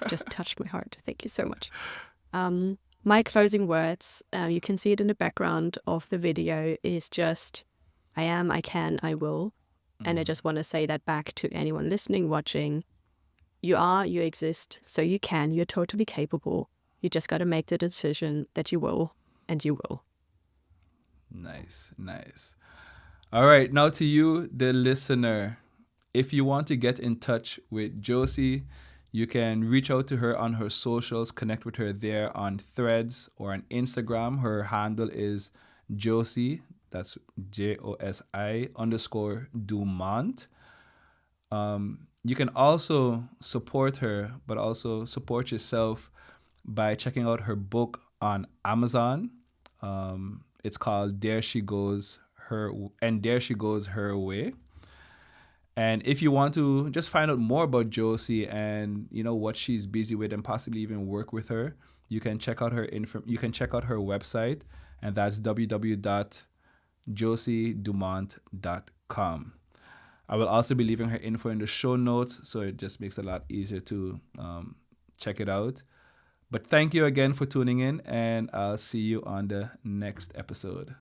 just touched my heart. Thank you so much. My closing words, you can see it in the background of the video, is just, I am, I can, I will. And I just want to say that back to anyone listening, watching. You are, you exist, so you can, you're totally capable. You just got to make the decision that you will, and you will. Nice, nice. All right, now to you, the listener. If you want to get in touch with Josie, you can reach out to her on her socials, connect with her there on Threads or on Instagram. Her handle is Josie, that's Josi _Dumont. You can also support her, but also support yourself by checking out her book on Amazon. It's called There She Goes Her Way. And if you want to just find out more about Josie and what she's busy with and possibly even work with her, you can check out her website, and that's www.josiedumont.com. I will also be leaving her info in the show notes, so it just makes it a lot easier to check it out. But thank you again for tuning in, and I'll see you on the next episode.